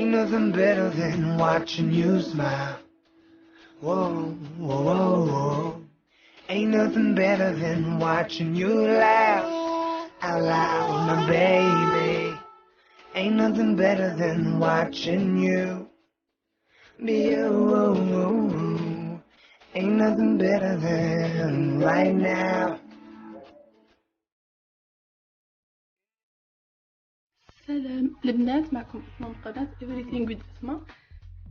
Ain't nothing better than watching you smile. Whoa, whoa, whoa, whoa. Ain't nothing better than watching you laugh out loud, my baby. Ain't nothing better than watching you be you. Ain't nothing better than right now. سلام البنات، معكم اسماء من قناة Everything with اسماء.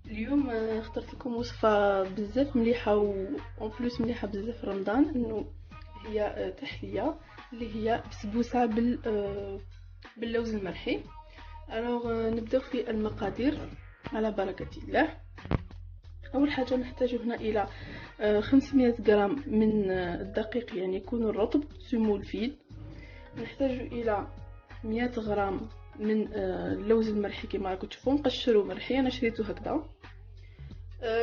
اليوم اخترت لكم وصفة بزاف مليحة و بلوس مليحة بزاف في رمضان، انه هي تحلية اللي هي بسبوسة باللوز المرحي. نبدأ في المقادير على بركة الله. اول حاجة نحتاج هنا الى 500 غرام من الدقيق، يعني يكون الرطب سمولفيد. نحتاج الى 100 غرام من اللوز المرحي كما راكم تشوفوا مقشر ومرحي، انا شريته هكذا.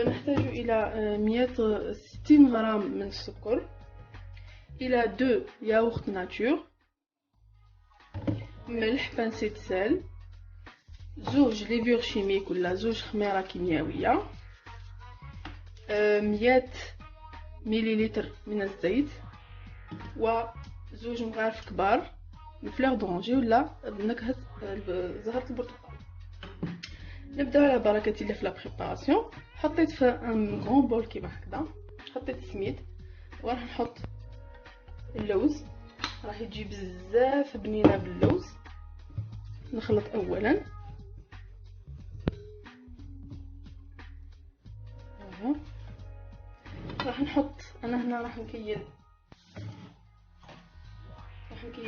نحتاج الى 160 غرام من السكر، الى 2 ياغورت ناتور، ملح بانسيت سال، زوج ليفور شيميك ولا زوج خميره كيميائيه، 100 مليلتر من الزيت، وزوج مغارف كبار فلور دورانجي ولا بنكهه زهره البرتقال. نبداو على بركه الله في لا بريباراسيون. حطيت في ان غون بول كيما هكذا، حطيت السميد وراح نحط اللوز، راح يجي بزاف بنينه باللوز. نخلط اولا، راح نحط انا هنا راح نكيل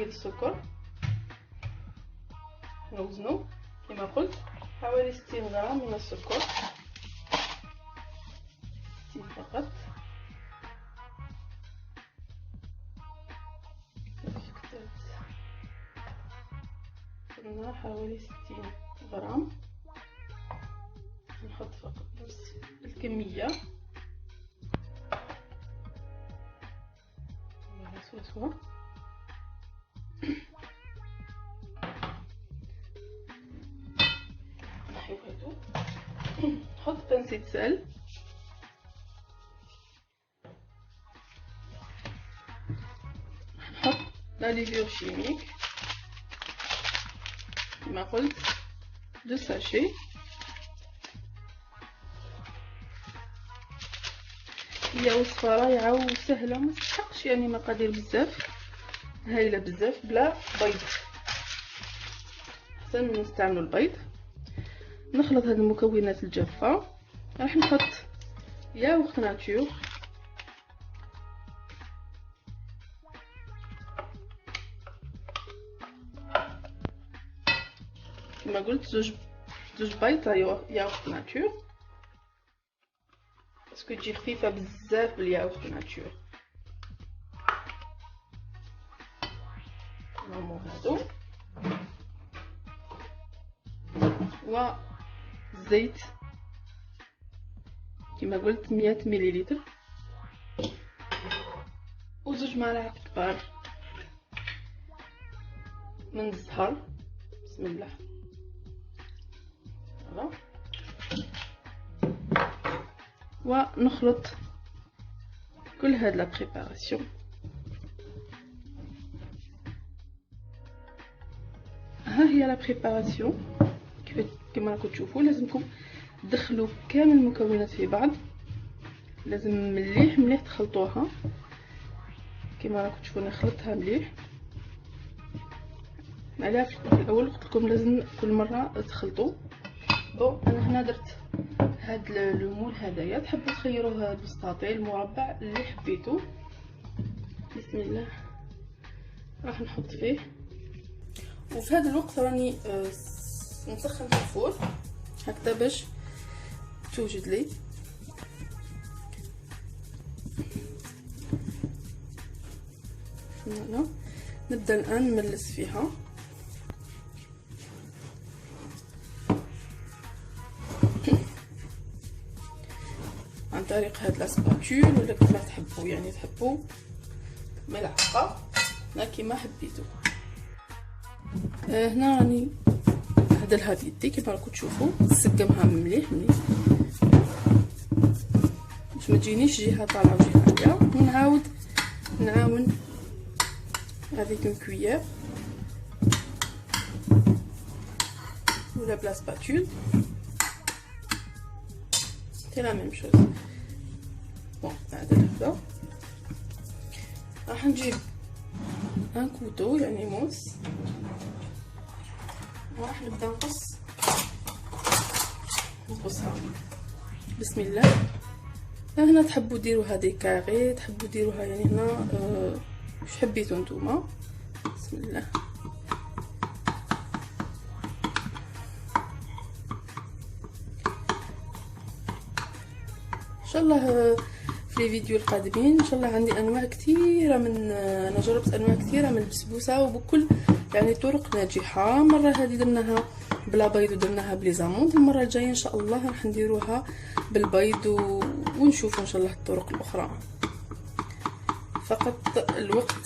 السكر، نوزنو كما قلت حوالي 60 غرام من السكر، 60 فقط. قلنا حوالي 60 غرام، نحط فقط نفس الكمية سوا. نحط بانسيت سال، نحط لا ليفور شيميك كما قلت 2 ساشي، هي وصفه رائعه وسهله ما تستحقش يعني مقادير بزاف، هايله بزاف بلا بيض، احسن نستعملوا البيض. نخلط هذه المكونات الجافه، راح نحط ياغورت ناتور، كما قلت زوج بيض ياغورت ناتور، باسكو تجي خفيفه بزاف بالياغورت ناتور. نورمال هادو وزيت كما قلت 100 مليلتر، وزوج ملاعق كبار من الزهر. بسم الله. ونخلط كل هاد لا بريباراسيون. ها هي لا بريباراسيون كما راكم تشوفوا. لازمكم تدخلوا كامل المكونات في بعض، لازم مليح تخلطوها كما راكم تشوفوا. نخلطها مليح، عليها في الاول قلت لكم لازم كل مره تخلطوا. بون انا هنا درت هاد لو مول هدايا، تحبوا تخيروه مستطيل مربع اللي حبيتو. بسم الله. راح نحط فيه، وفي هذا الوقت راني نسخن في الفور هكذا باش توجد لي. فوالا نبدا الان نملس فيها. عن طريق هاد لاسباتول ولا كيما تحبوا، يعني تحبوا ملعقه كيما حبيتو. هنا راني نعدلها بيدي كيما راكم تشوفوا، نسقمها مليح مليح باش ما تجينيش جهه طالعه وجهه عاليه، ونعاود نعاون avec une cuillère ولا بلا سباتول. c'est la même chose. بون نعدل هكذا. راح نجيب ان كوتو يعني موس، وراح نبدا نقصها. بسم الله. هنا تحبوا ديروها دي كاري، تحبوا ديروها يعني هنا واش حبيتو نتوما. بسم الله. ان شاء الله في لي فيديو القادمين ان شاء الله عندي انواع كثيره من، انا جربت انواع كثيره من البسبوسه وبكل يعني طرق ناجحه. مره هذه درناها بلا بيض ودرناها بلي زاموند، المره الجايه ان شاء الله راح نديروها بالبيض ونشوف ان شاء الله الطرق الاخرى، فقط الوقت.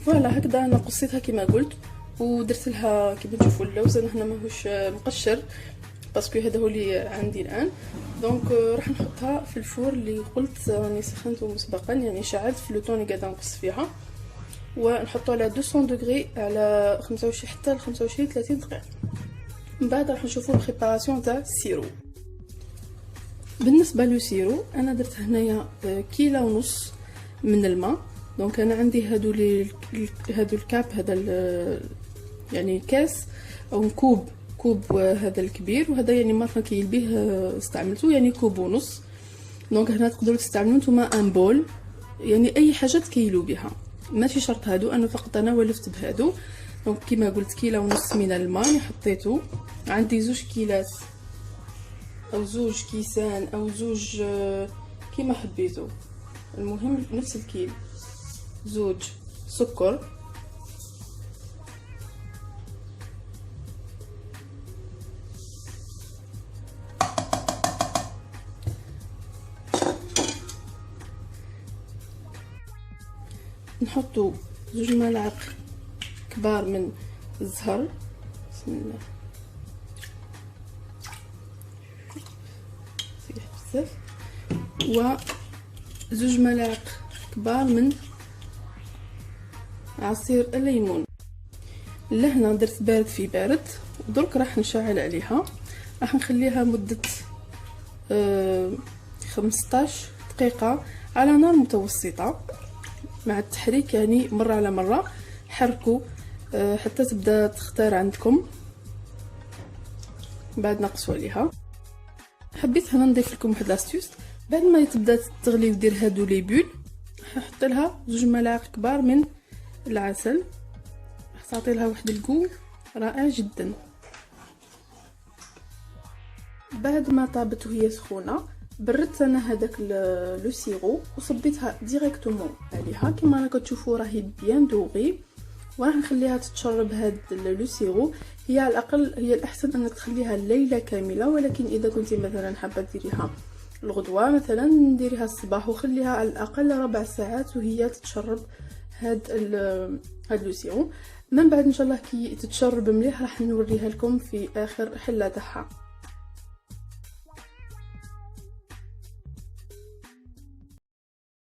فوالا هكذا انا قصيتها كما قلت ودرت لها كما تشوفوا اللوز. انا هنا ماهوش مقشر باسكو هذا هو اللي عندي الان. دونك راح نحطها في الفور اللي قلت راني سخنته مسبقا، يعني شعلت في لوطون اللي قاعده نقص فيها، ونحطو على 200 دوغري على 25 حتى ل 25 30 دقيقه. من بعد راح نشوفوا البريباراسيون تاع السيرو. بالنسبه لو سيرو انا درت هنايا كيلو ونص من الماء. دونك انا عندي هادو الكاب، هذا يعني كاس او كوب هذا الكبير، وهذا يعني ما كاين به استعملته يعني كوب ونص. دونك هنا تقدروا تستعملوا نتوما ان بول، يعني اي حاجه تكيلوا بها، ماشي شرط هادو. انا فقط انا ولفت بهادو. دونك كيما قلت كيلو ونص من الماء اللي حطيته. عندي 2 كيلات او 2 كيسان او 2 كيما حبيتو، المهم نفس الكيل. 2 سكر، نحطو 2 ملاعق كبار من الزهر. بسم الله. صيح بزاف. و 2 ملاعق كبار من عصير الليمون. لهنا درت بارد في بارد، ودرك راح نشعل عليها. راح نخليها مدة 15 دقيقة على نار متوسطة مع التحريك، يعني مرة على مرة حركوا حتى تبدا تختار عندكم. بعد نقصوا عليها. حبيت هنا نضيف لكم واحد لاستيوس، بعد ما تبدا تغلي ودير هادو لي بول نحط لها 2 ملاعق كبار من العسل، راح تعطي لها واحد الكو رائع جدا. بعد ما طابت وهي سخونه بردت انا هذاك لو سيرو وصبيتها ديريكتومون عليها كما راكم تشوفوا راهي بيان دوغي، وراح نخليها تتشرب هاد لو سيرو. هي على الاقل هي الاحسن انك تخليها الليله كامله، ولكن اذا كنتي مثلا حابه ديريها الغدوه مثلا ديريها الصباح وخليها على الاقل 4 ساعات وهي تتشرب هاد لو سيرو. من بعد ان شاء الله كي تتشرب مليح راح نوريها لكم في اخر حله تاعها.